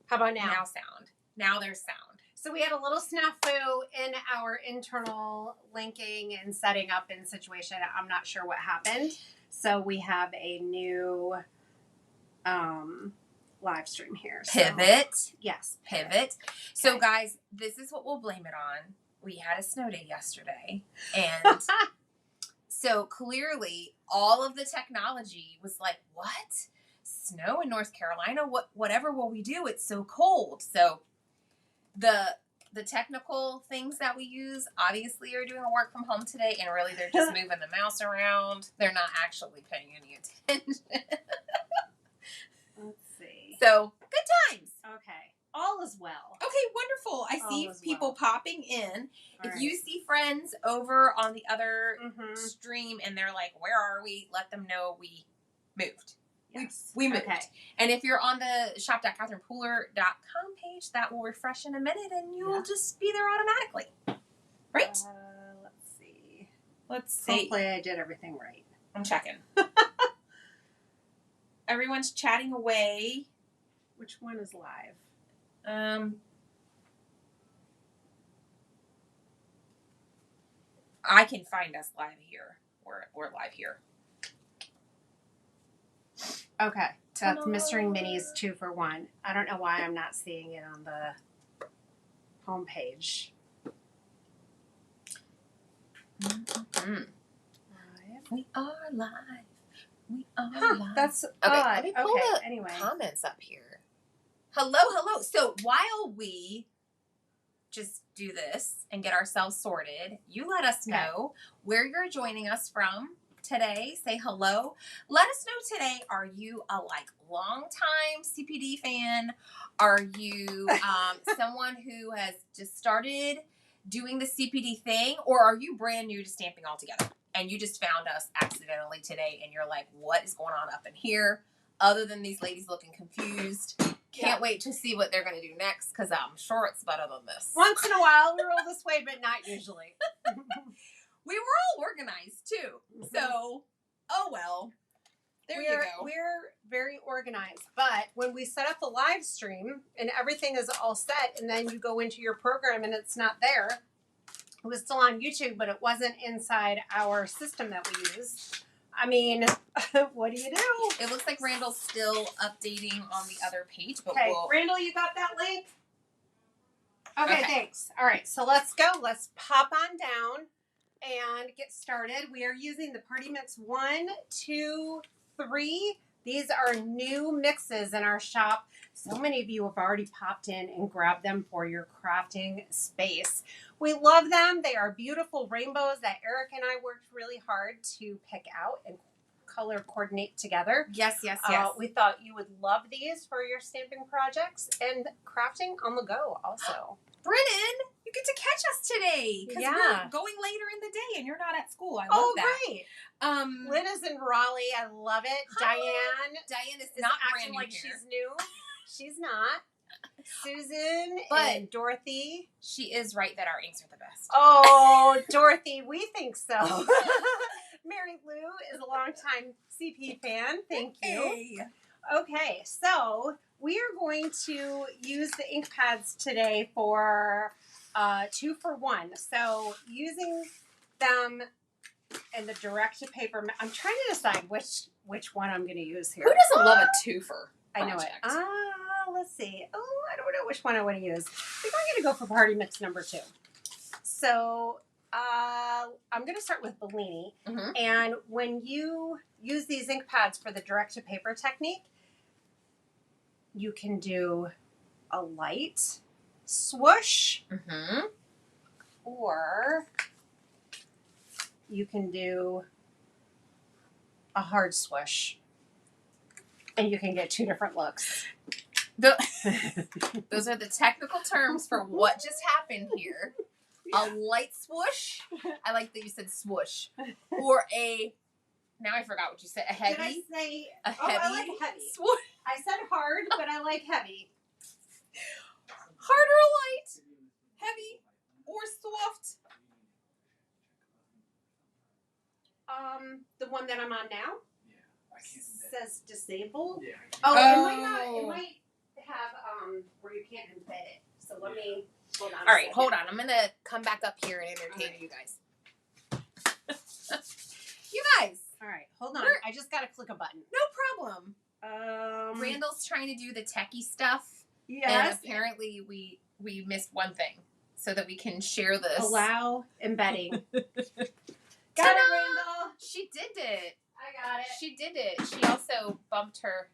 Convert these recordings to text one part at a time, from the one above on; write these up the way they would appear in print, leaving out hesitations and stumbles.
How about now? Now sound. Now there's sound. So we had a little snafu in our internal linking and setting up in situation. I'm not sure what happened. So we have a new live stream here. Pivot. So, yes. Pivot. Okay. So guys, this is what we'll blame it on. We had a snow day yesterday. And so clearly all of the technology was like, what? Snow in North Carolina? Whatever will we do? It's so cold. So the technical things that we use obviously are doing a work from home today, and really they're just moving the mouse around. They're not actually paying any attention. Let's see. So, good times. Okay. All is well. Okay, wonderful. I see people popping in. All if you see friends over on the other stream and they're like, where are we? Let them know we moved. Yes. We moved. Okay. And if you're on the shop.catherinepooler.com page, that will refresh in a minute and you'll just be there automatically. Right? Let's see. Hopefully I did everything right. I'm checking. Everyone's chatting away. Which one is live? I can find us live here. We're live here. Okay. That's Mystery Minis 2 for 1. I don't know why I'm not seeing it on the homepage. We are live. We are live. That's okay. odd. Let me pull the comments up here. Hello. So while we just do this and get ourselves sorted, you let us know where you're joining us from today. Say hello. Let us know today. Are you a long-time CPD fan? Are you someone who has just started doing the CPD thing, or are you brand new to stamping altogether and you just found us accidentally today and you're like, what is going on up in here? Other than these ladies looking confused. Can't wait to see what they're going to do next, because I'm sure it's better than this. Once in a while we roll this way, but not usually. We were all organized too. So, oh well. There you go. We're very organized. But when we set up the live stream and everything is all set, and then you go into your program and it's not there, it was still on YouTube, but it wasn't inside our system that we use. I mean, what do you do? It looks like Randall's still updating on the other page. But Randall, you got that link? Okay, thanks. All right, so let's go. Let's pop on down and get started. We are using the Party Mix 1, 2, 3. These are new mixes in our shop. So many of you have already popped in and grabbed them for your crafting space. We love them. They are beautiful rainbows that Eric and I worked really hard to pick out and color coordinate together. Yes. We thought you would love these for your stamping projects and crafting on the go also. Brennan, you get to catch us today because we're going later in the day and you're not at school. I love that. Great. Lynn is in Raleigh. I love it. Hi. Diane is not acting like here. she's new. She's not. Susan and Dorothy. She is right that our inks are the best. Oh, Dorothy, we think so. Mary Lou is a longtime CP fan. Thank you. Hey. Okay, so we are going to use the ink pads today for 2 for 1. So using them in the direct to paper. I'm trying to decide which one I'm going to use here. Who doesn't love a twofer? I know it. Let's see. Oh, I don't know which one I want to use. I think I'm going to go for Party Mix number 2. So I'm going to start with Bellini. Mm-hmm. And when you use these ink pads for the direct to paper technique, you can do a light swoosh, or you can do a hard swoosh, and you can get 2 different looks. Those are the technical terms for what just happened here. A light swoosh. I like that you said swoosh. Or now I forgot what you said. A heavy. Did I say? A heavy. I like heavy. Swoosh. I said hard, but I like heavy. Hard or light? Heavy or soft? The one that I'm on now says disabled. Yeah. Oh, it might not. It might have can't embed it. So let me hold on. All right, hold on. I'm gonna come back up here and entertain you guys. You guys. All right, hold on. I just gotta click a button. No problem. Randall's trying to do the techie stuff. Yes. And apparently we missed one thing so that we can share this. Allow embedding. Got it, Randall. She did it. I got it. She did it. She also bumped her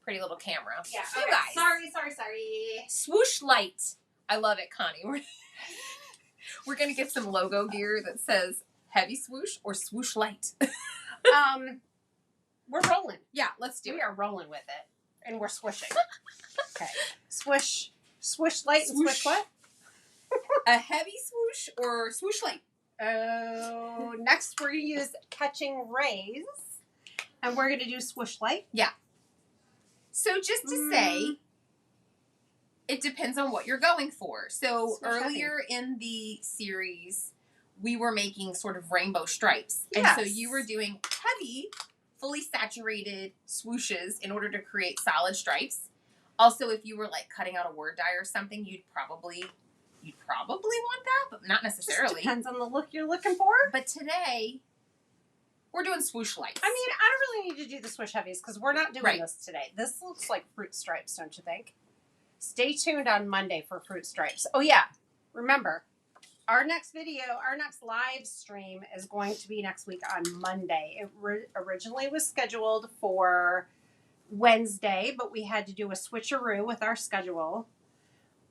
pretty little camera. Yeah. You Okay. guys. Sorry. Swoosh light. I love it, Connie. We're gonna get some logo gear that says heavy swoosh or swoosh light. We're rolling. Yeah, let's do We it. are rolling with it, and we're swishing. Okay. Swish light, and Swoosh. swish what? A heavy swoosh or swoosh light? Oh, next we're gonna use catching rays, and we're gonna do swish light. So just to say, it depends on what you're going for. So Swish earlier in the series, we were making sort of rainbow stripes. And Yes. so you were doing heavy, fully saturated swooshes in order to create solid stripes. Also, if you were like cutting out a word die or something, you'd probably want that, but not Just necessarily. depends on the look you're looking for. But today, we're doing swoosh lights. I mean, I don't really need to do the swish heavies because we're not doing Right. this today. This looks like fruit stripes, don't you think? Stay tuned on Monday for fruit stripes. Oh yeah, remember, our next live stream is going to be next week on Monday. It originally was scheduled for Wednesday, but we had to do a switcheroo with our schedule.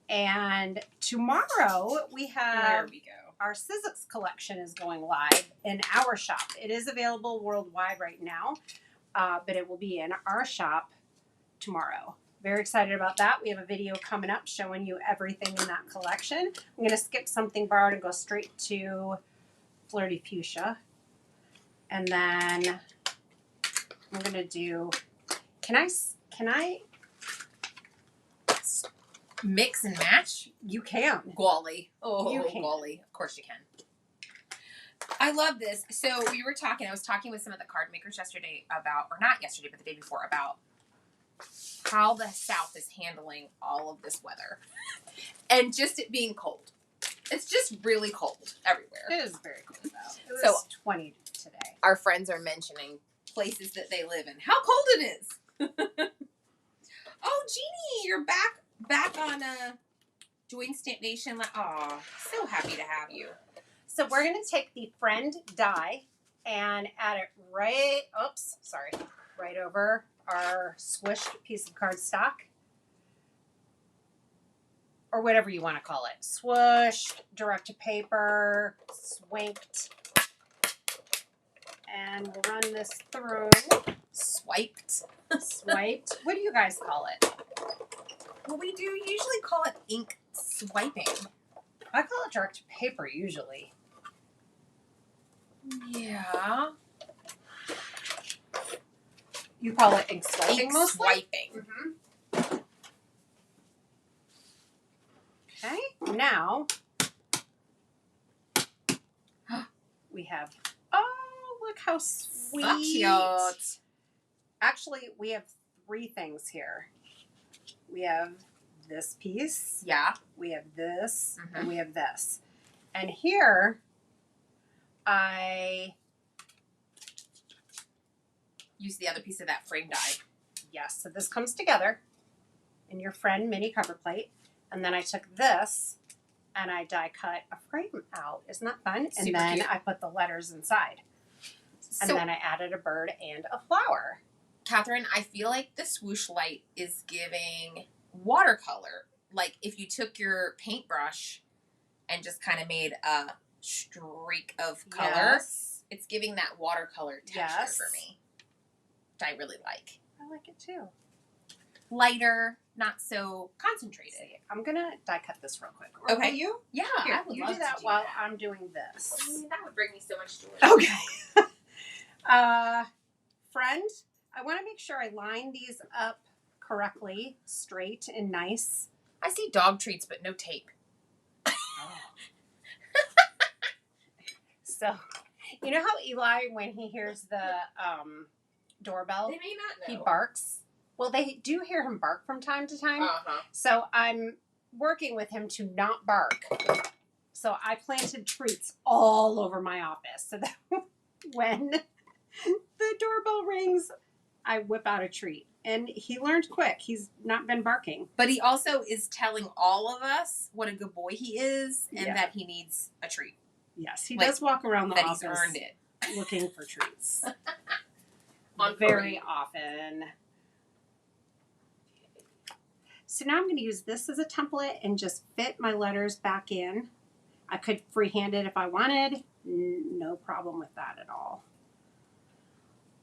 And tomorrow we there have we go. our Sizzix collection is going live in our shop. It is available worldwide right now, but it will be in our shop tomorrow. Very excited about that. We have a video coming up showing you everything in that collection. I'm going to skip something borrowed and go straight to Flirty Fuchsia. And then I'm going to do, can I? Mix and match? You can. Golly. Oh, You can. golly. Of course you can. I love this. So I was talking with some of the card makers yesterday about, or not yesterday, but the day before, about how the South is handling all of this weather. And just it being cold. It's just really cold everywhere. It is very cold though. It was So- 20 today. Our friends are mentioning places that they live in. How cold it is. Oh, Jeannie, you're back on Join Stamp Nation. Aw, so happy to have you. So we're going to take the friend die and add it right over our squished piece of cardstock. Or whatever you want to call it. Swooshed, direct to paper, swinked. And we'll run this through. Swiped. Swiped. What do you guys call it? Well, we do usually call it ink swiping. I call it direct to paper usually. Yeah. You call it ink swiping Ink mostly? swiping. Mm-hmm. Okay, now we have, oh, look how sweet. So cute. Actually, we have 3 things here. We have this piece, Yeah. we have this, Mhm. and we have this. And here, I, Use the other piece of that frame die. yes, so this comes together in your friend mini cover plate. And then I took this and I die cut a frame out. Isn't that fun? And Super then cute. I put the letters inside. And So, then I added a bird and a flower. Catherine, I feel like the swoosh light is giving watercolor. Like if you took your paintbrush and just kind of made a streak of color, Yes. it's giving that watercolor texture Yes. for me, which I really like. I like it too. Lighter, not so concentrated. See, I'm going to die cut this real quick. Okay. Will you? Yeah, Here, I would you love do that to do while that. I'm doing this. I mean, that would bring me so much joy. Okay. Friend, I want to make sure I line these up correctly, straight and nice. I see dog treats, but no tape. So, you know how Eli, when he hears the doorbell, They may not he know. barks? Well, they do hear him bark from time to time. Uh-huh. So I'm working with him to not bark. So I planted treats all over my office so that when the doorbell rings, I whip out a treat. And he learned quick. He's not been barking. But he also is telling all of us what a good boy he is and that he needs a treat. Yes, he does walk around the office. That he's earned it. Looking for treats. On very often. So now I'm going to use this as a template and just fit my letters back in. I could freehand it if I wanted. No problem with that at all.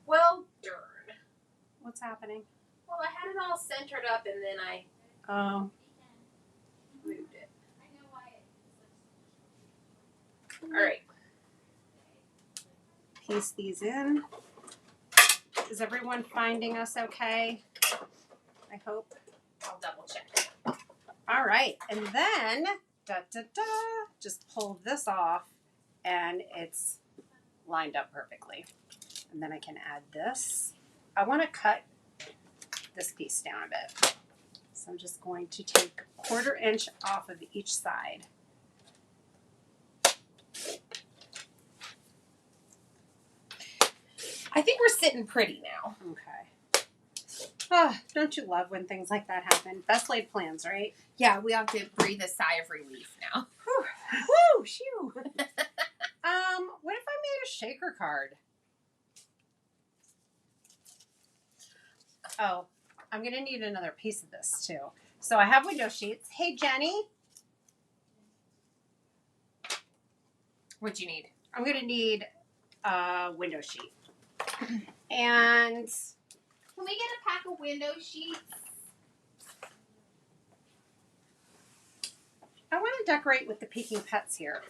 Well, darn. What's happening? Well, I had it all centered up and then I moved it. All right. Piece these in. Is everyone finding us okay? I hope. I'll double check. All right. And then, just pull this off and it's lined up perfectly. And then I can add this. I want to cut this piece down a bit. So I'm just going to take a 1/4 inch off of each side. I think we're sitting pretty now. Okay. Oh, don't you love when things like that happen? Best laid plans, right? Yeah, we have to breathe a sigh of relief now. Woo! Shoo! What if I made a shaker card? Oh, I'm going to need another piece of this too. So I have window sheets. Hey, Jenny. What'd you need? I'm going to need a window sheet. And can we get a pack of window sheets? I want to decorate with the peeking pets here.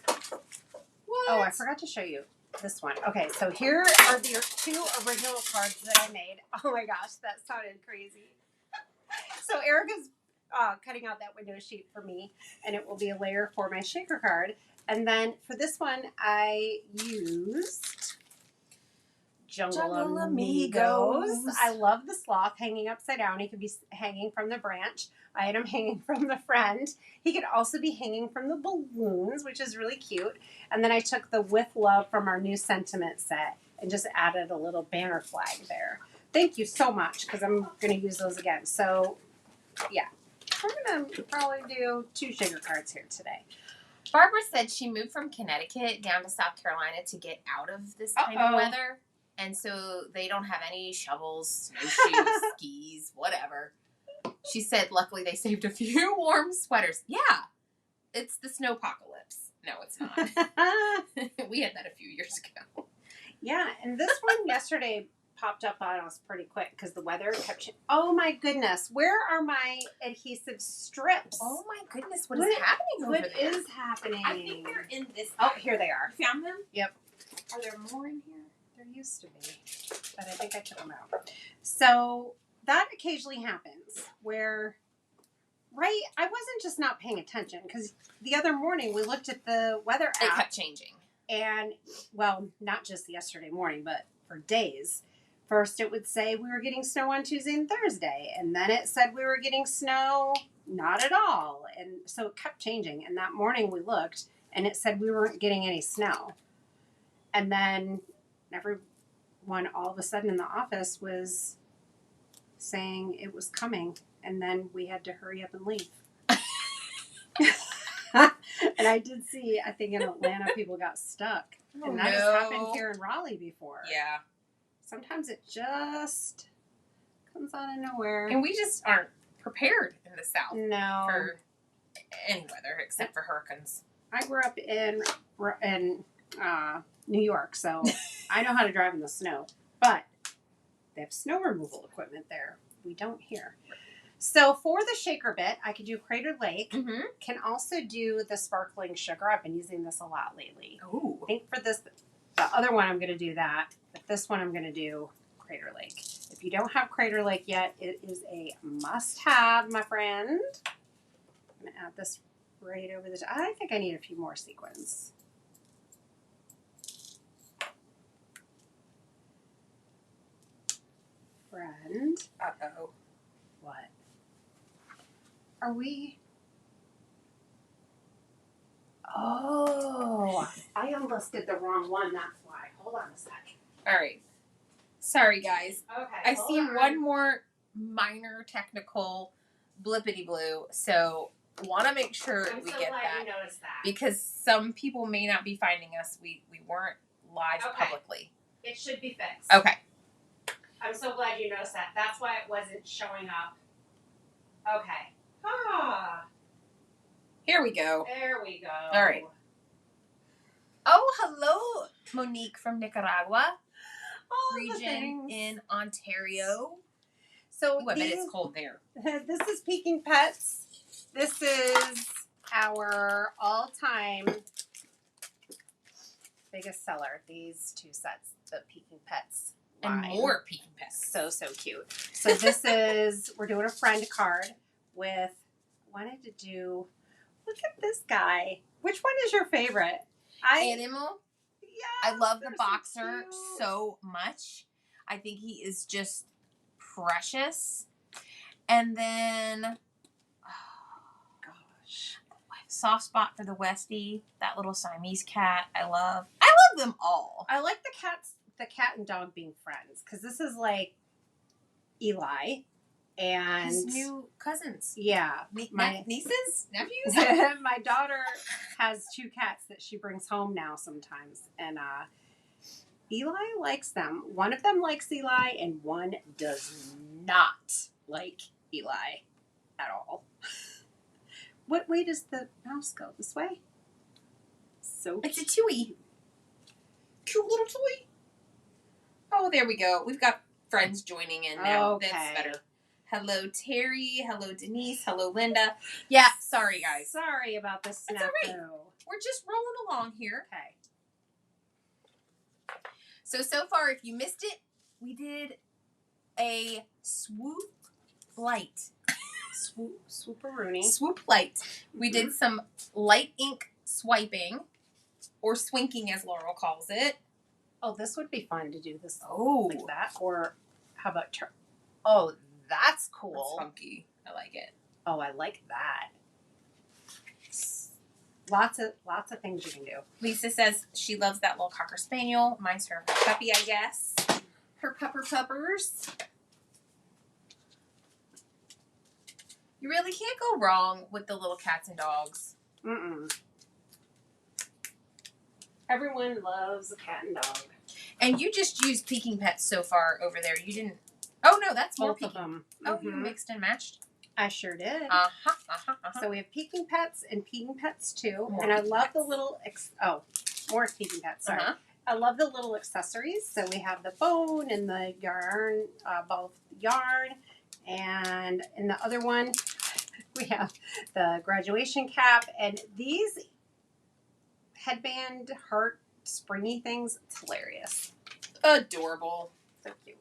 What? Oh, I forgot to show you this one. Okay, so here are the 2 original cards that I made. Oh my gosh, that sounded crazy. So Erica's cutting out that window sheet for me, and it will be a layer for my shaker card. And then for this one, I used Jungle Amigos. I love the sloth hanging upside down. He could be hanging from the branch. I had him hanging from the front. He could also be hanging from the balloons, which is really cute. And then I took the With Love from our new sentiment set and just added a little banner flag there. Thank you so much, because I'm going to use those again. So, yeah. We're going to probably do 2 sugar cards here today. Barbara said she moved from Connecticut down to South Carolina to get out of this kind of weather. And so they don't have any shovels, snowshoes, skis, whatever. She said, luckily they saved a few warm sweaters. Yeah, it's the snowpocalypse. No, it's not. We had that a few years ago. Yeah, and this one yesterday popped up on us pretty quick because the weather kept changing. Oh my goodness, where are my adhesive strips? Oh my goodness, what is happening over there? What is happening? I think they're in this. Oh, here they are. You found them? Yep. Are there more in here? There used to be, but I think I took them out. So that occasionally happens where, right, I wasn't just not paying attention because the other morning we looked at the weather app. It kept changing. And, well, not just yesterday morning, but for days. First it would say we were getting snow on Tuesday and Thursday, and then it said we were getting snow not at all. And so it kept changing. And that morning we looked, and it said we weren't getting any snow. And then everyone all of a sudden in the office was saying it was coming, and then we had to hurry up and leave. And I did see, I think in Atlanta, people got stuck. Oh, and that has happened here in Raleigh before. Yeah. Sometimes it just comes out of nowhere. And we just aren't prepared in the South No. for any weather except for hurricanes. I grew up in New York, so I know how to drive in the snow. But they have snow removal equipment there. We don't here. So for the shaker bit, I could do Crater Lake. Mm-hmm. Can also do the sparkling sugar. I've been using this a lot lately. Ooh. I think for this, the other one I'm going to do that. But this one I'm going to do Crater Lake. If you don't have Crater Lake yet, it is a must-have, my friend. I'm going to add this right over the top. I think I need a few more sequins. Friend. Uh-oh. What? Are we almost did the wrong one. That's why. Hold on a second. All right. Sorry, guys. Okay. I see one more minor technical blippity blue, so want to make sure I'm we so get glad that you noticed that. because some people may not be finding us. We weren't live publicly. It should be fixed. Okay. I'm so glad you noticed that. That's why it wasn't showing up. Okay. Ah. Here we go. There we go. All right. Oh, hello, Monique from Nicaragua region in Ontario. So Ooh, I bet it's cold there. This is Peking Pets. This is our all-time biggest seller. These two sets, the Peking Pets. And more Peking Pets. So cute. So this is, we're doing a friend card with, wanted to do, look at this guy. Which one is your favorite? Animal. Yeah. I love the boxer so much. I think he is just precious. And then, oh gosh, soft spot for the Westie. That little Siamese cat. I love them all. I like the cat and dog being friends because this is like Eli and his new cousins. Yeah, my nieces, nephews. My daughter has two cats that she brings home now sometimes, and Eli likes them. One of them likes Eli, and one does not like Eli at all. What way does the mouse go? This way? So it's a Tui. Cute little toy. Oh, there we go. We've got friends joining in now. Okay. That's better. Hello, Terry. Hello, Denise. Hello, Linda. Yeah, sorry, guys. Sorry about this snafu. That's all right. We're just rolling along here. Okay. So far, if you missed it, we did a swoop light. Swooperoonie. Swoop light. We did some light ink swiping, or swinking as Laurel calls it. Oh, this would be fun to do this. Oh. Like that. Or how about oh, that's cool. That's funky. I like it. Oh, I like that. Lots of things you can do. Lisa says she loves that little Cocker Spaniel. Mine's her puppy, I guess. Her puppers. You really can't go wrong with the little cats and dogs. Mm-mm. Everyone loves a cat and dog. And you just used Peking Pets so far over there. You didn't... Oh, no, that's more Both of Peking. them. Oh, you mixed and matched? I sure did. So we have Peking Pets and Peking Pets too. More and I Peking love Pets. the little... more Peking Pets, sorry. I love the little accessories. So we have the bone and the yarn, both yarn. And in the other one, we have the graduation cap. And these headband heart springy things, it's hilarious. Adorable. So cute.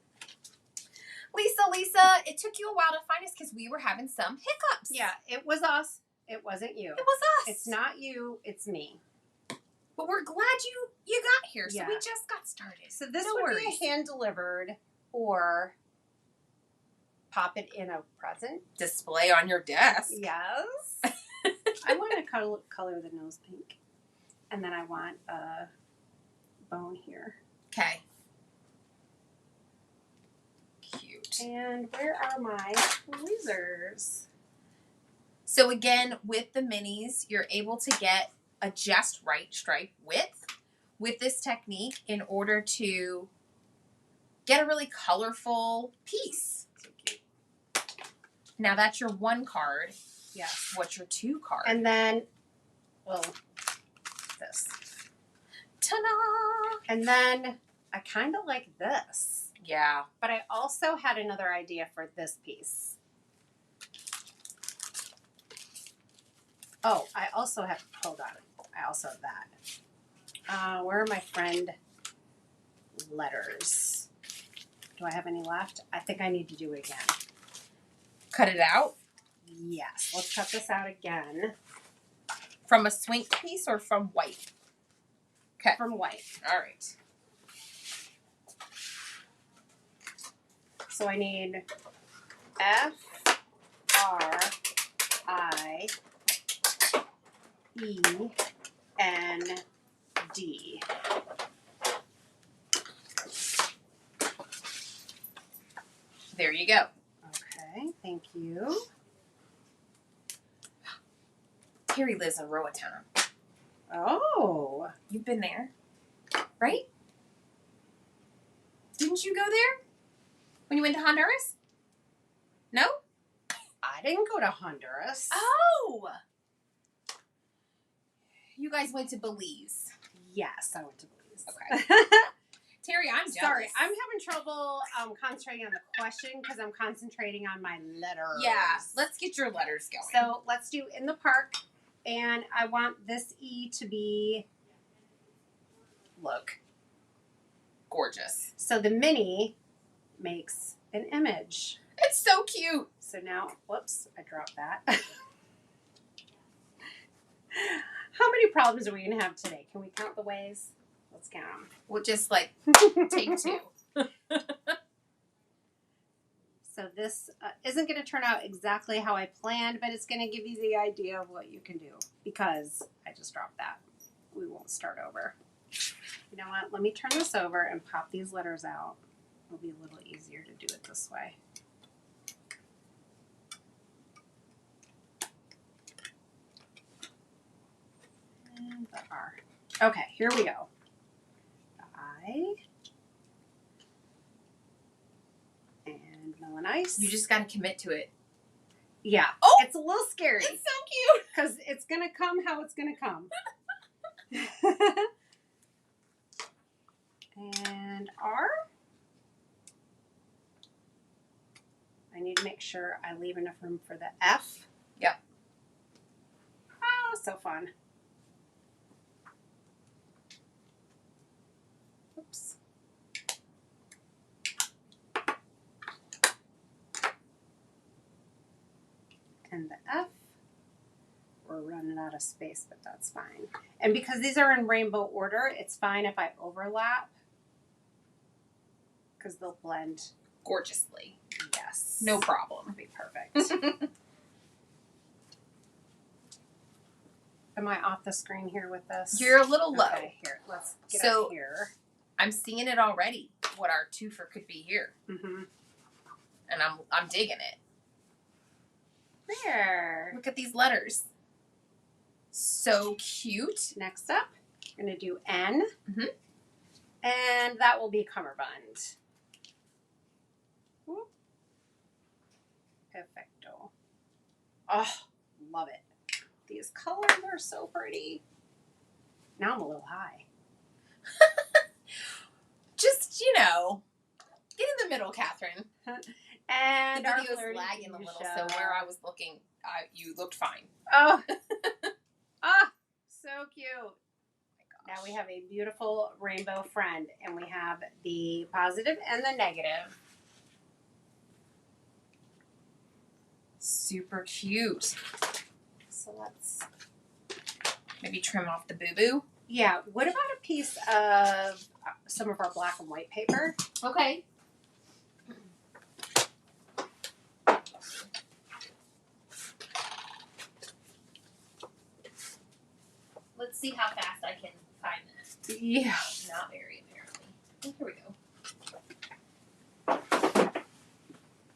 Lisa, it took you a while to find us because we were having some hiccups. Yeah, it was us. It wasn't you. It was us. It's not you, it's me. But we're glad you got here, so Yeah. we just got started. So this No would worries. be a hand-delivered or pop it in a present. Display on your desk. Yes. I want to color the nose pink. And then I want a bone here. Okay. Cute. And where are my tweezers? So again, with the minis, you're able to get a just right stripe width with this technique in order to get a really colorful piece. So cute. Now that's your one card. Yes. What's your two card? And then, well, this. Ta-da! And then I kind of like this. Yeah. But I also had another idea for this piece. Oh, I also have, hold on. I also have that. Where are my friend letters? Do I have any left? I think I need to do it again. Cut it out? Yes. Let's cut this out again. From a swink piece or from white? Okay. From white. All right. So I need F, R, I, E, N, D. you go. Okay, thank you. Terry lives in Roatan. Oh. You've been there, right? Didn't you go there when you went to Honduras? No? I didn't go to Honduras. Oh! You guys went to Belize. Yes, I went to Belize. Okay. Terry, I'm sorry. jealous. I'm having trouble concentrating on the question because I'm concentrating on my letters. Yeah, let's get your letters going. So let's do in the park, and I want this E to be, look, gorgeous. So the mini makes an image. It's so cute. So now, whoops, I dropped that. How many problems are we going to have today? Can we count the ways? Let's count them. We'll just like take two. So this isn't going to turn out exactly how I planned, but it's going to give you the idea of what you can do because I just dropped that. We won't start over. You know what? Let me turn this over and pop these letters out. It'll be a little easier to do it this way. And the R. Okay, here we go. The I. And melon ice. You just got to commit to it. Yeah. Oh! It's a little scary. It's so cute. Because it's going to come how it's going to come. And R. I need to make sure I leave enough room for the F. Yep. Oh, so fun. Oops. And the F. We're running out of space, but that's fine. And because these are in rainbow order, it's fine if I overlap. Because they'll blend gorgeously. Yes. No problem. It'll be perfect. Am I off the screen here with this? You're a little low. Okay, here. Let's get So, up here. I'm seeing it already, what our twofer could be here. Mm-hmm. And I'm digging it. There. Look at these letters. So cute. Next up, we're going to do N. Mm-hmm. And that will be cummerbund. Whoop. Perfecto. Oh, love it. These colors are so pretty. Now I'm a little high. Just, get in the middle, Catherine. And the our video's flirty lagging a little, fuchsia. so where I was looking, you looked fine. Oh. So cute. Now we have a beautiful rainbow friend, and we have the positive and the negative. Super cute. So let's maybe trim off the boo-boo. Yeah. What about a piece of some of our black and white paper? Okay. Let's see how fast I can find this. Yeah. Not very, apparently. Oh, here we go.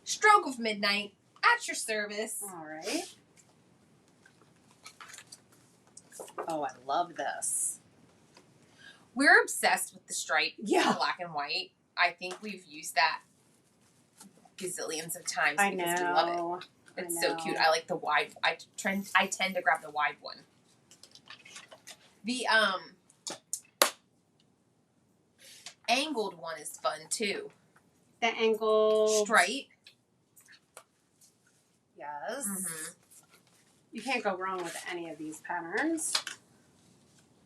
Stroke of midnight. At your service. All right. Oh, I love this. We're obsessed with the stripe. Yeah. Black and white. I think we've used that gazillions of times I because know. we love it. It's so cute. I like the wide. I tend to grab the wide one. The angled one is fun too. The angled Stripe. Yes. Mm-hmm. You can't go wrong with any of these patterns.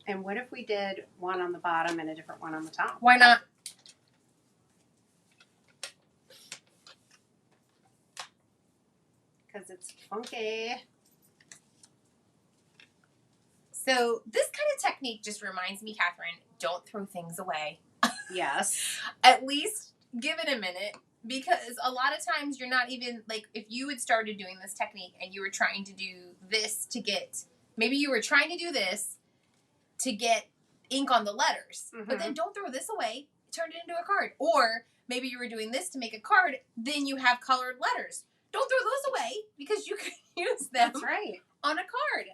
And what if we did one on the bottom and a different one on the top? Why not? Because it's funky. So this kind of technique just reminds me, Catherine, don't throw things away. Yes. At least give it a minute, because a lot of times you're not even, like, if you had started doing this technique and you were trying to do this to get, maybe you were trying to do this to get ink on the letters, but then don't throw this away, turn it into a card. Or maybe you were doing this to make a card, then you have colored letters. Don't throw those away because you can use them That's right. on a card.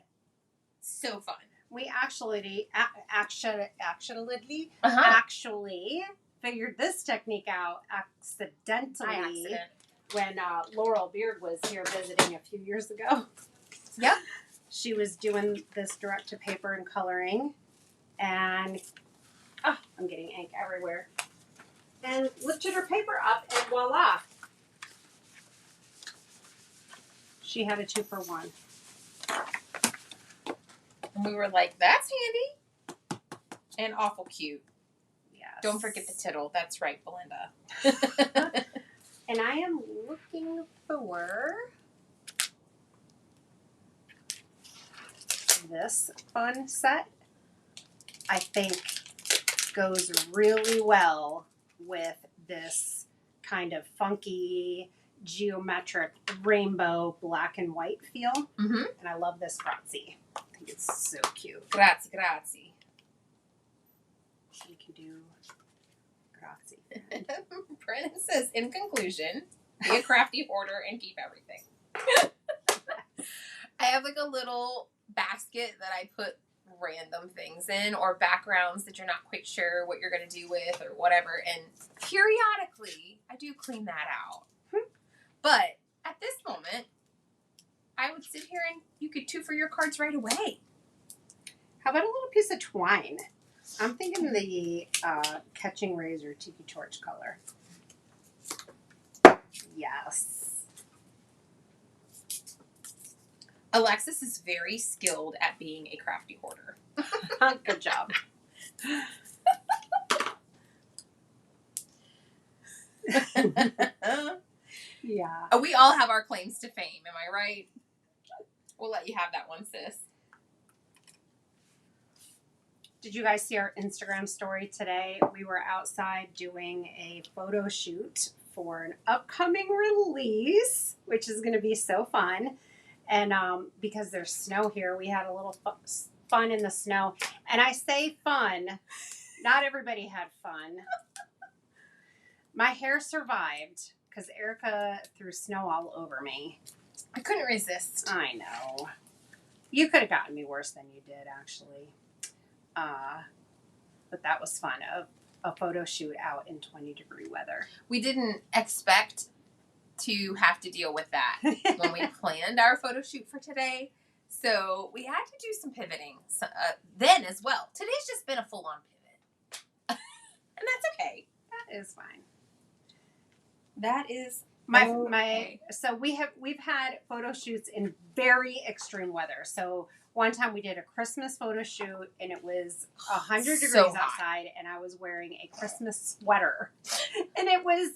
So fun. We actually Uh-huh. actually figured this technique out accidentally By accident. when Laurel Beard was here visiting a few years ago. Yep. She was doing this direct to paper and coloring, and I'm getting ink everywhere. And lifted her paper up, and voila, she had a 2-for-1. And we were like, that's handy and awful cute. Yes. Don't forget the tittle. That's right, Belinda. And I am looking for this fun set. I think goes really well with this kind of funky geometric rainbow black and white feel. Mm-hmm. And I love this crafty. I think it's so cute. Grazie, grazie. You can do crafty. Brennan says, in conclusion, be a crafty hoarder and keep everything. I have like a little basket that I put random things in, or backgrounds that you're not quite sure what you're going to do with or whatever. And periodically, I do clean that out. But at this moment, I would sit here and you could 2 for your cards right away. How about a little piece of twine? I'm thinking the Catching Razor Tiki Torch color. Yes. Alexis is very skilled at being a crafty hoarder. Good job. Yeah. We all have our claims to fame, am I right? We'll let you have that one, sis. Did you guys see our Instagram story today? We were outside doing a photo shoot for an upcoming release, which is going to be so fun. And because there's snow here, we had a little fun in the snow. And I say fun, not everybody had fun. My hair survived because Erica threw snow all over me. I couldn't resist. I know. You could have gotten me worse than you did, actually. But that was fun. A photo shoot out in 20-degree weather. We didn't expect to have to deal with that when we planned our photo shoot for today. So we had to do some pivoting then as well. Today's just been a full-on pivot. And that's okay. That is fine. That is my so we've had photo shoots in very extreme weather. So one time we did a Christmas photo shoot and it was 100 degrees outside and I was wearing a Christmas sweater. And it was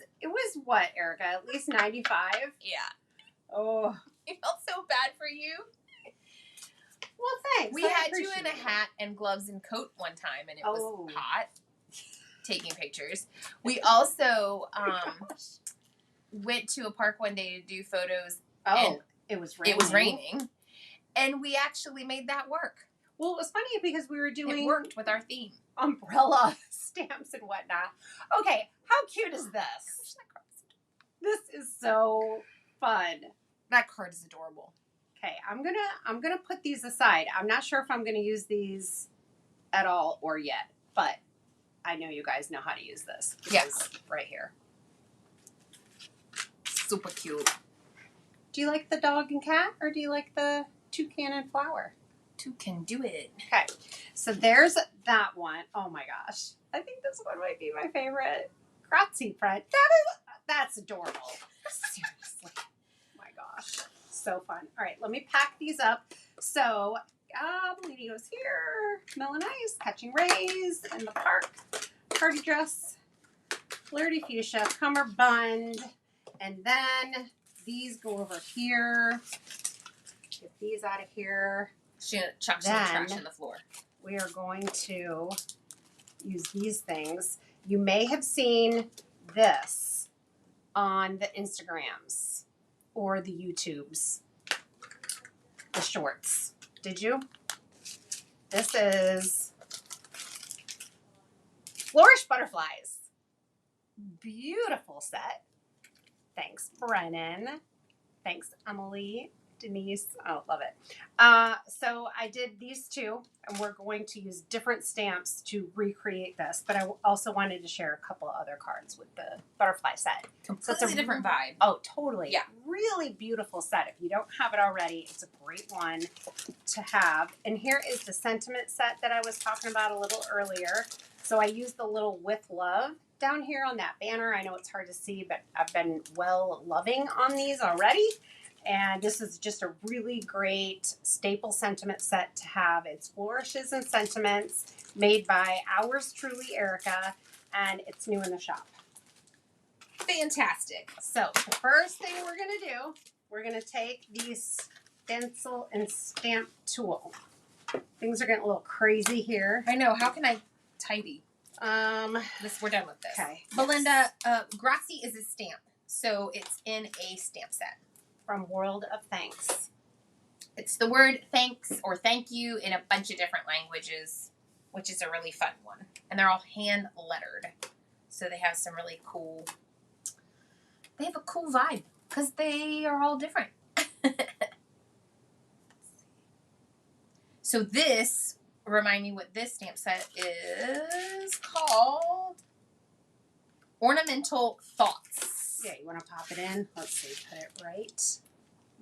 what, Erica? At least 95? Yeah. Oh. It felt so bad for you. Well, thanks. We had you in a hat and gloves and coat one time and it was hot. Taking pictures. We also went to a park one day to do photos. Oh, it was raining. It was raining. And we actually made that work. Well, it was funny because we were doing... It worked with our theme. Umbrella stamps and whatnot. Okay, how cute is this? This is so fun. That card is adorable. Okay, I'm gonna put these aside. I'm not sure if I'm gonna use these at all or yet, but I know you guys know how to use this. Yes. Right here. Super cute. Do you like the dog and cat or do you like the toucan and flower? Toucan, do it. Okay, so there's that one. Oh my gosh. I think this one might be my favorite. Grazie print. That's adorable. Seriously. Oh my gosh. So fun. All right, let me pack these up. So, Bellini goes here. Melon Ice, Catching Rays in the park. Party dress. Flirty fuchsia, cummerbund. And then these go over here. Get these out of here. She chucked some trash on the floor. We are going to use these things. You may have seen this on the Instagrams or the YouTubes, the shorts. Did you? This is Flourish Butterflies. beautiful set. Thanks, Brennan. Thanks, Emily. Denise. Oh, love it. So I did these two, and we're going to use different stamps to recreate this. But I also wanted to share a couple of other cards with the butterfly set. Completely it's a different vibe. Oh, totally. Yeah. Really beautiful set. If you don't have it already, it's a great one to have. And here is the sentiment set that I was talking about a little earlier. So I used the little with love down here on that banner. I know it's hard to see, but I've been loving on these already. And this is just a really great staple sentiment set to have. It's Flourishes and Sentiments, made by ours truly, Erica, and it's new in the shop. Fantastic. So the first thing we're going to do, we're going to take the stencil and stamp tool. Things are getting a little crazy here. I know. How can I tidy? We're done with this. Okay. Belinda, Grassy is a stamp, so it's in a stamp set. From World of Thanks. It's the word thanks or thank you in a bunch of different languages, which is a really fun one. And they're all hand lettered. So they have some really cool, they have a cool vibe because they are all different. So this, remind me what this stamp set is called. Ornamental Thoughts. Yeah, you want to pop it in? Let's see, put it right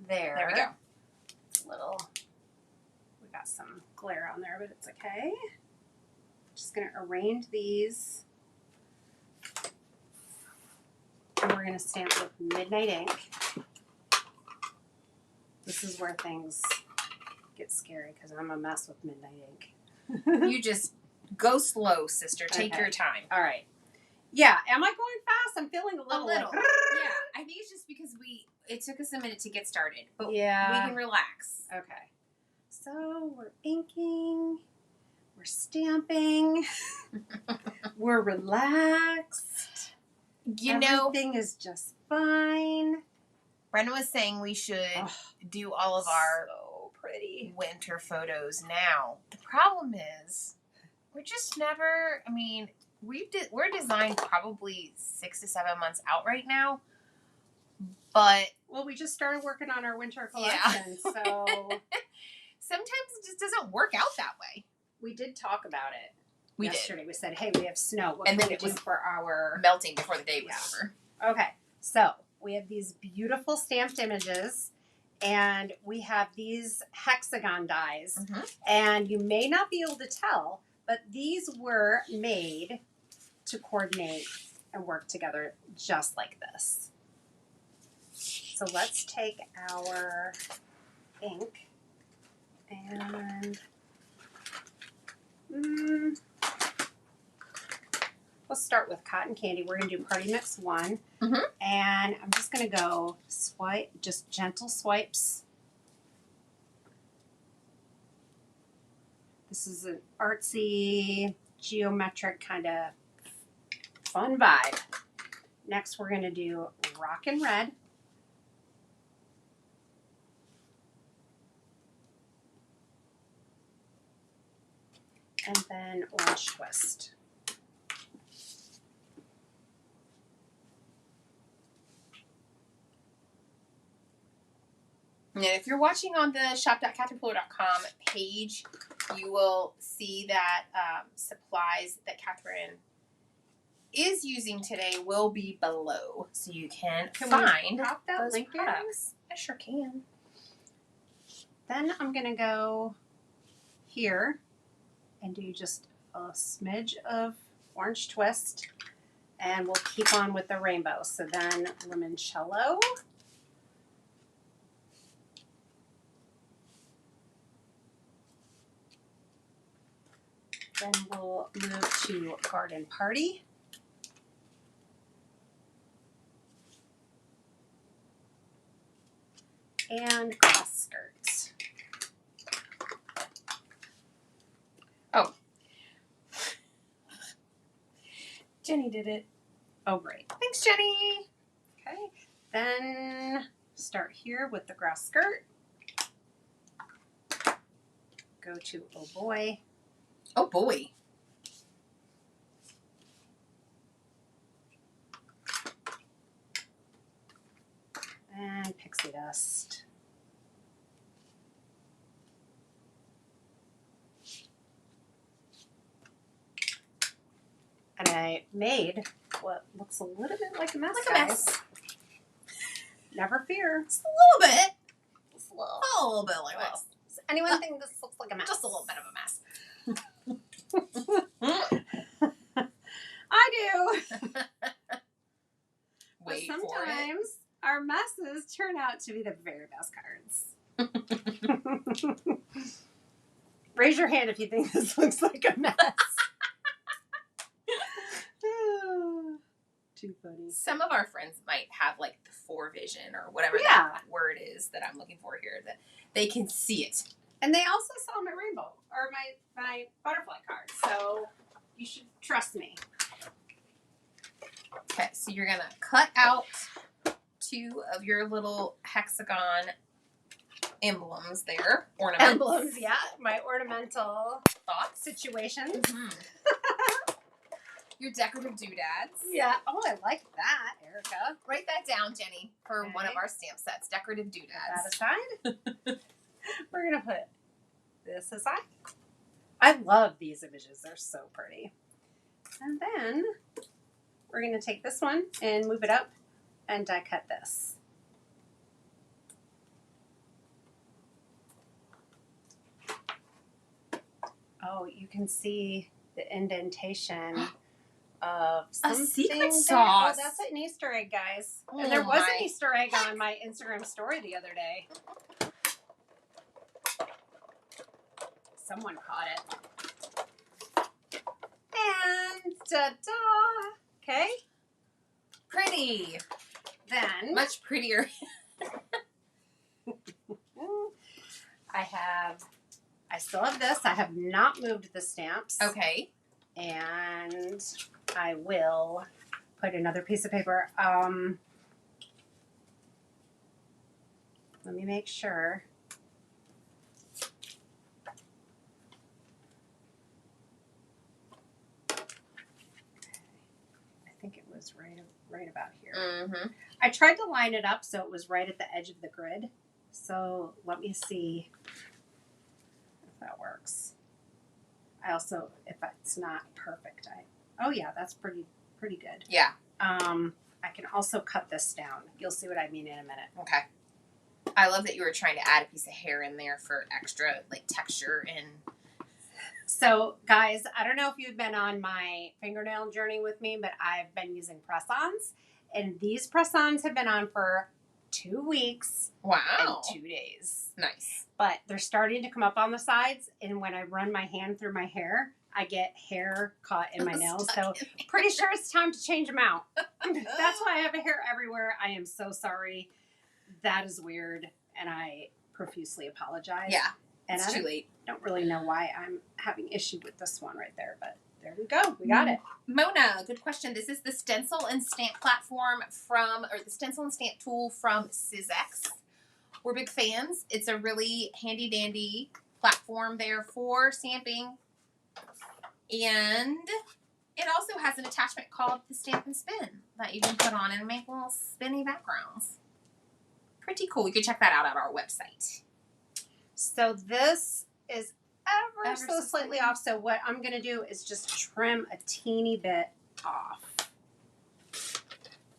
there. There we go. We got some glare on there, but it's okay. Just going to arrange these. And we're going to stamp with Midnight Ink. This is where things get scary because I'm a mess with Midnight Ink. You just go slow, sister. Take Okay. your time. All right. Yeah, am I going fast? I'm feeling a little. Yeah, Like, I think it's just because it took us a minute to get started, but yeah. we can relax. Okay. So we're inking, we're stamping, we're relaxed. Everything is just fine. Brenda was saying we should do all of our so pretty winter photos now. The problem is we're just never, I mean, we're designed probably 6 to 7 months out right now, but well, we just started working on our winter collection, so sometimes it just doesn't work out that way. We did talk about it yesterday. Did. We said, hey, we have snow. What and can then we do for our melting before the day was over. Okay, so we have these beautiful stamped images, and we have these hexagon dies, and you may not be able to tell, but these were made to coordinate and work together just like this. So let's take our ink and let's start with cotton candy. We're going to do Party Mix 1. And I'm just going to go swipe, just gentle swipes. This is an artsy, geometric kind of fun vibe. Next, we're going to do Rockin' Red. And then Orange Twist. And if you're watching on the shop.catherinefuller.com page, you will see that supplies that Catherine is using today will be below, so you can find pop that those link products. I sure can. Then I'm going to go here and do just a smidge of Orange Twist, and we'll keep on with the rainbow. So then limoncello. Then we'll move to Garden Party. And grass skirts. Oh. Jenny did it. Oh, great. Thanks, Jenny. Okay. Then start here with the grass skirt. Go to Oh Boy. Oh, boy. I made what looks a little bit like a mess, Like a guys. mess. Never fear. Just a little bit. Just a little. A little bit like a mess. Does anyone think this looks like a mess? Just a little bit of a mess. I do. Wait but for it. sometimes our messes turn out to be the very best cards. Raise your hand if you think this looks like a mess. Too funny. Some of our friends might have like the forevision or whatever Yeah. that word is that I'm looking for here, that they can see it. And they also saw my rainbow or my butterfly card. So you should trust me. Okay, so you're gonna cut out 2 of your little hexagon emblems there. Ornaments. Emblems, yeah. My ornamental Thoughts. situations. Mm-hmm. Your decorative doodads. Yeah. Oh, I like that, Erica. Write that down, Jenny, for Okay. one of our stamp sets. Decorative Put doodads. that aside. We're going to put this aside. I love these images. They're so pretty. And then we're going to take this one and move it up and die cut this. Oh, you can see the indentation of something secret there. sauce. Oh, that's an Easter egg, guys. Oh And there was my an Easter egg on my Instagram story the other day. Someone caught it. And ta-da! Okay. Pretty. Then Much prettier. I still have this. I have not moved the stamps. Okay. And I will put another piece of paper. Let me make sure. I think it was right about here. Mm-hmm. I tried to line it up so it was right at the edge of the grid. So let me see if that works. I also, if it's not perfect, oh yeah, that's pretty good. Yeah. I can also cut this down. You'll see what I mean in a minute. Okay. I love that you were trying to add a piece of hair in there for extra like texture and. So guys, I don't know if you've been on my fingernail journey with me, but I've been using press-ons, and these press-ons have been on for 2 weeks Wow. and 2 days. Nice. But they're starting to come up on the sides, and when I run my hand through my hair, I get hair caught in my nails. So pretty sure it's time to change them out. That's why I have hair everywhere. I am so sorry. That is weird, and I profusely apologize. Yeah. And It's I too late. don't really know why I'm having issue with this one right there, but there we go. We got it. Mona, good question. This is the stencil and stamp platform or the stencil and stamp tool from SizX. We're big fans. It's a really handy dandy platform there for stamping. And it also has an attachment called the Stamp and Spin that you can put on and make little spinny backgrounds. Pretty cool. You can check that out at our website. So this is ever so so slightly slightly. off. So what I'm going to do is just trim a teeny bit off.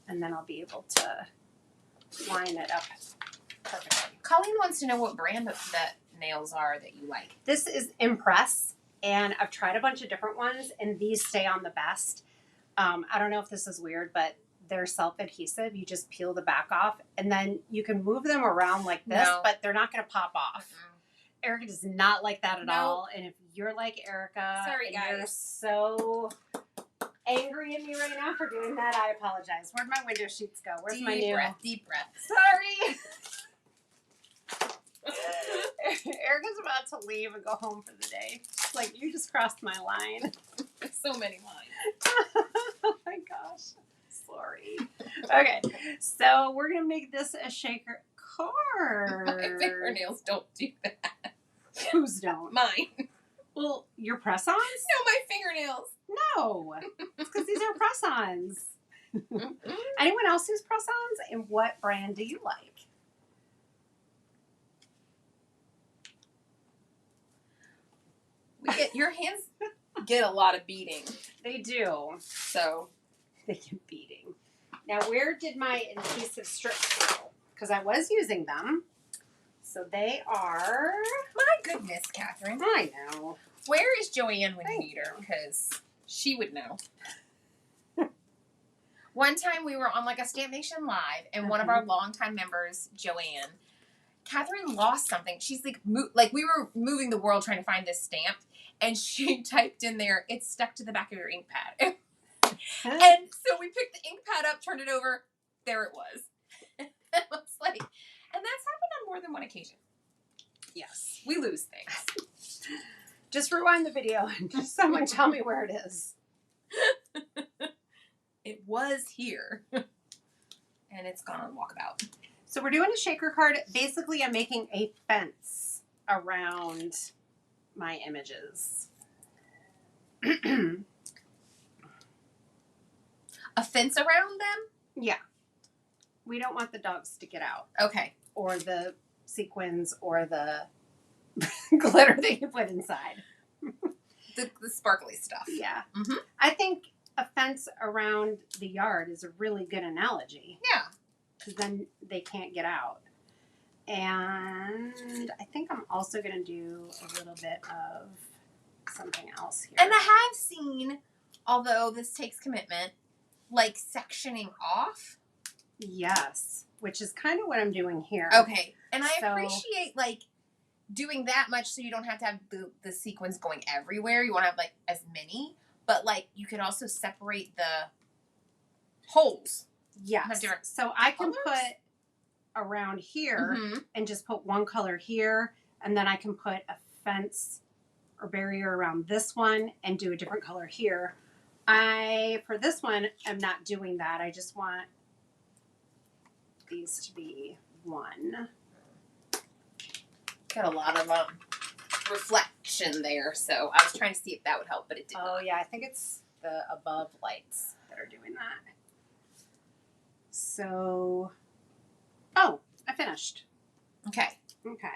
And then I'll be able to line it up perfectly. Colleen wants to know what brand of that nails are that you like. This is Impress, and I've tried a bunch of different ones, and these stay on the best. I don't know if this is weird, but they're self-adhesive. You just peel the back off, and then you can move them around like this, No. but they're not going to pop off. Erica does not like that at No. all. And if you're like Erica, Sorry, and you're guys. so angry at me right now for doing that, I apologize. Where'd my window sheets go? Where's my new? Deep breath. Sorry. Erica's about to leave and go home for the day. She's like, you just crossed my line. So many lines. Oh my gosh. Sorry. Okay, so we're going to make this a shaker card. My fingernails don't do that. Whose don't? Mine. Well, your press-ons? No, my fingernails. No. It's because these are press-ons. Anyone else use press-ons? And what brand do you like? Your hands get a lot of beating. They do. So They get beating. Now, where did my adhesive strips go? Because I was using them. So they are... My goodness, Catherine. I know. Where is Joanne when you need her? Because she would know. One time we were on like a Stamp Nation Live, and one of our longtime members, Joanne, Catherine lost something. She's like we were moving the world trying to find this stamp, and she typed in there, "It's stuck to the back of your ink pad." And so we picked the ink pad up, turned it over. There it was. And I was like, and that's happened on more than one occasion. Yes. We lose things. Just rewind the video and just someone tell me where it is. It was here. And it's gone on walkabout. So we're doing a shaker card. Basically, I'm making a fence around my images. A fence around them? Yeah. We don't want the dogs to get out. Okay. Or the sequins or the glitter that you put inside. The sparkly stuff. Yeah. Mm-hmm. I think a fence around the yard is a really good analogy. Yeah. Because then they can't get out. And I think I'm also going to do a little bit of something else here. And I have seen, although this takes commitment, like sectioning off. Yes. Which is kind of what I'm doing here. Okay. And I So- appreciate like doing that much so you don't have to have the sequins going everywhere. You want to have like as many. But like you can also separate the holes. Yes. Have different So I can colors? put around here Mm-hmm. and just put one color here. And then I can put a fence or barrier around this one and do a different color here. For this one, I'm not doing that. I just want these to be one. Got a lot of reflection there, so I was trying to see if that would help, but it did Oh, not. yeah. I think it's the above lights that are doing that. So, oh, I finished. Okay. Okay.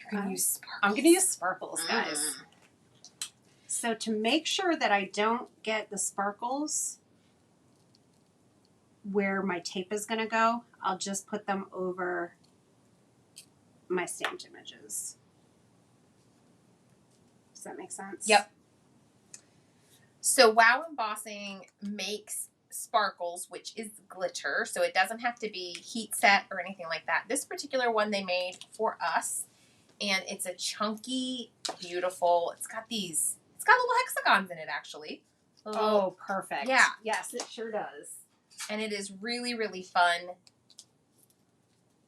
You're gonna use sparkles. I'm going to use sparkles, guys. Mm. So to make sure that I don't get the sparkles where my tape is going to go, I'll just put them over my stamped images. Does that make sense? Yep. So Wow Embossing makes sparkles, which is glitter, so it doesn't have to be heat set or anything like that. This particular one they made for us, and it's a chunky, beautiful, it's got little hexagons in it actually. Oh, perfect. Yeah. Yes, it sure does. And it is really, really fun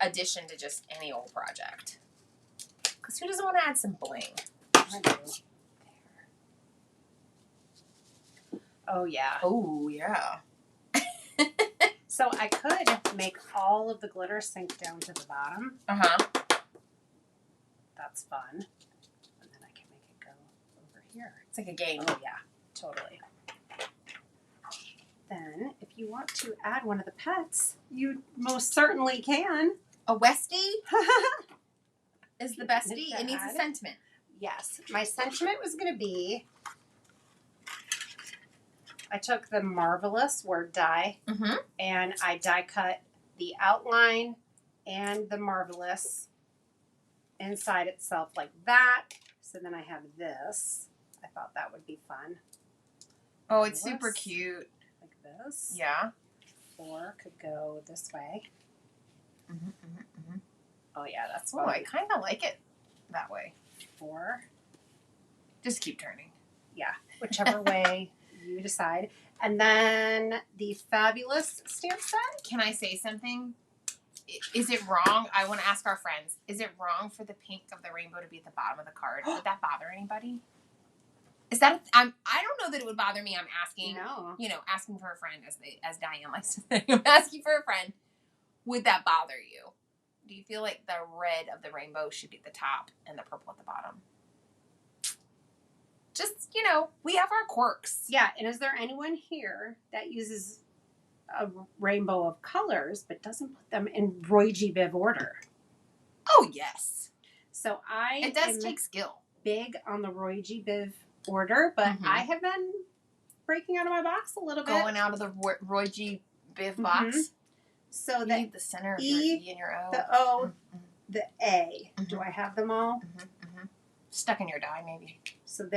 addition to just any old project. Because who doesn't want to add some bling? I do. Oh, yeah. Oh, yeah. So I could make all of the glitter sink down to the bottom. Uh-huh. That's fun. And then I can make it go over here. It's like a game. Oh, yeah. Totally. Then, if you want to add one of the pets, you most certainly can. A Westie is the bestie. Need to It needs a add? sentiment. Yes. My sentiment was going to be, I took the Marvelous word die Mm-hmm. and I die cut the outline and the Marvelous inside itself like that. So then I have this. I thought that would be fun. Oh, it's super Marvelous. cute. Like this. Yeah. Or could go this way. Mm-hmm, mm-hmm. Oh, yeah, that's Oh, fun. I kind of like it that way. Or, Just keep turning. yeah, whichever way you decide. And then the Fabulous stamp set. Can I say something? Is it wrong? I want to ask our friends. Is it wrong for the pink of the rainbow to be at the bottom of the card? Would that bother anybody? Is that? I don't know that it would bother me. I'm asking. No. You know, asking for a friend, as Diane likes to say. I'm asking for a friend. Would that bother you? Do you feel like the red of the rainbow should be at the top and the purple at the bottom? Just, you know, we have our quirks. Yeah, and is there anyone here that uses a rainbow of colors but doesn't put them in Roy G. Biv order? Oh, yes. So I It does am take skill. big on the Roy G. Biv order, but Mhm. I have been breaking out of my box a little bit. Going out of the Roy G. Biv box. So You the need the center of your E and your O. the O, Mhm. the A. Mhm. Do I have them all? Mm-hmm. Stuck in your die, maybe. So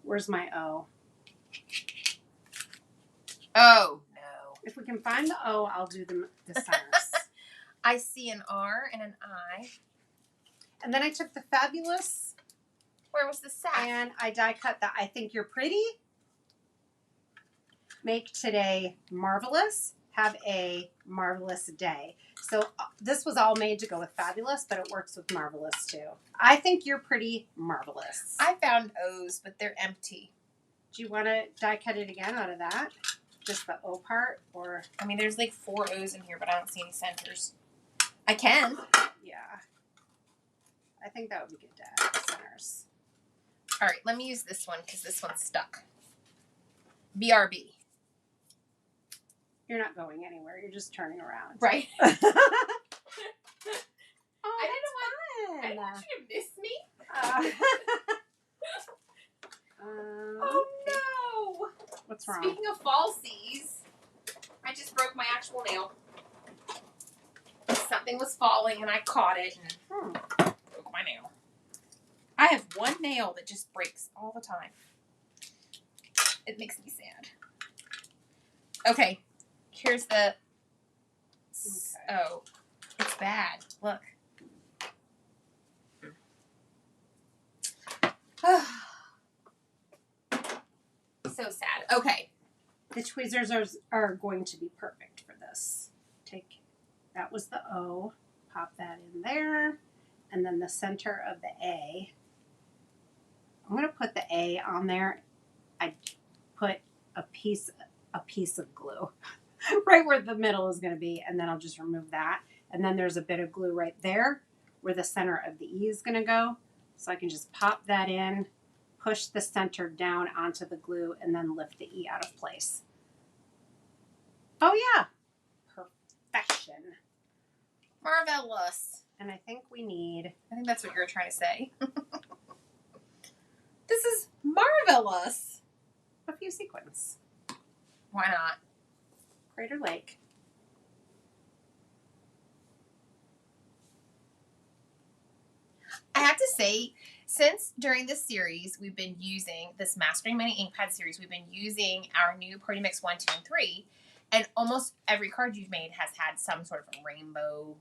where's my O? Oh, no. If we can find the O, I'll do the centers. I see an R and an I. And then I took the Fabulous Where was the sack? and I die cut the I Think You're Pretty. Make today marvelous. Have a marvelous day. So this was all made to go with Fabulous, but it works with marvelous too. I think you're pretty marvelous. I found O's, but they're empty. Do you want to die cut it again out of that? Just the O part? Or I mean, there's like 4 O's in here, but I don't see any centers. I can. yeah. I think that would be good to add centers. All right, let me use this one because this one's stuck. BRB. You're not going anywhere. You're just turning around. Right. Oh, I that's didn't want you to miss me. fun. Oh no! What's wrong? Speaking of falsies, I just broke my actual nail. Something was falling and I caught it and broke my nail. I have one nail that just breaks all the time. It makes me sad. Okay, here's the. Oh, it's bad. Look. So sad. Okay. The tweezers are going to be perfect for this. That was the O, pop that in there, and then the center of the A. I'm going to put the A on there. I put a piece of glue right where the middle is going to be, and then I'll just remove that. And then there's a bit of glue right there where the center of the E is going to go. So I can just pop that in, push the center down onto the glue, and then lift the E out of place. Oh yeah, perfection. Marvelous. And I think we need, I think that's what you were trying to say. This is marvelous. a few sequins. Why not? Crater Lake. I have to say, since during this series, we've been using this Mastering Many ink pad series, we've been using our new Party Mix 1, 2, and 3, and almost every card you've made has had some sort of a rainbow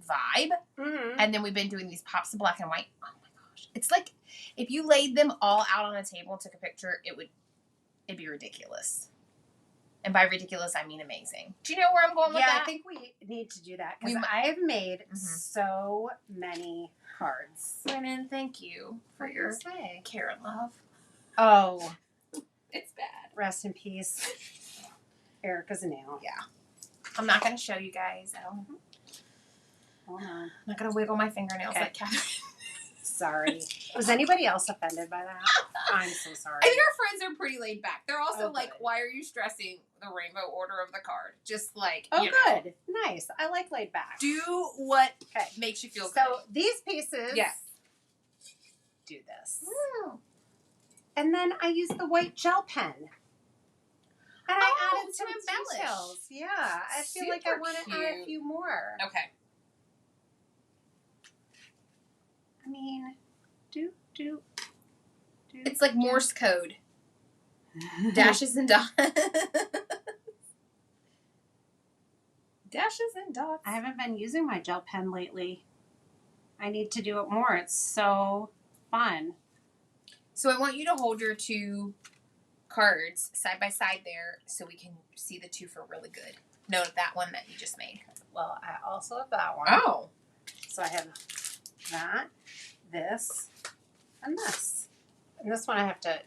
vibe. Mm-hmm. And then we've been doing these pops of black and white. Oh my gosh. It's like if you laid them all out on a table and took a picture, it'd be ridiculous. And by ridiculous, I mean amazing. Do you know where I'm going with that? I think we need to do that because I have made so many cards. Women, thank you for your say? care and love. Oh, It's bad. rest in peace, Erica's nail. Yeah. I'm not going to show you guys. Hold on. I'm not going to wiggle my fingernails Okay. like Catherine. Sorry. Was anybody else offended by that? I'm so sorry. I think our friends are pretty laid back. They're also Oh, like, good. why are you stressing the rainbow order of the card? Just like, Oh, you know, good. Nice. I like laid back. do what Okay. makes you feel So good. these pieces Yes. do this. Mm. And then I use the white gel pen. And I Oh, added to some embellish. details. Yeah. I feel like I Super want to add a cute. few more. Okay. I mean, do. It's like Morse code. Dashes and dots. Dashes and dots. I haven't been using my gel pen lately. I need to do it more. It's so fun. So I want you to hold your 2 cards side by side there so we can see the 2 for really good. Note that one that you just made. Well, I also have that one. Oh. So I have that, this, and this. And this one I have to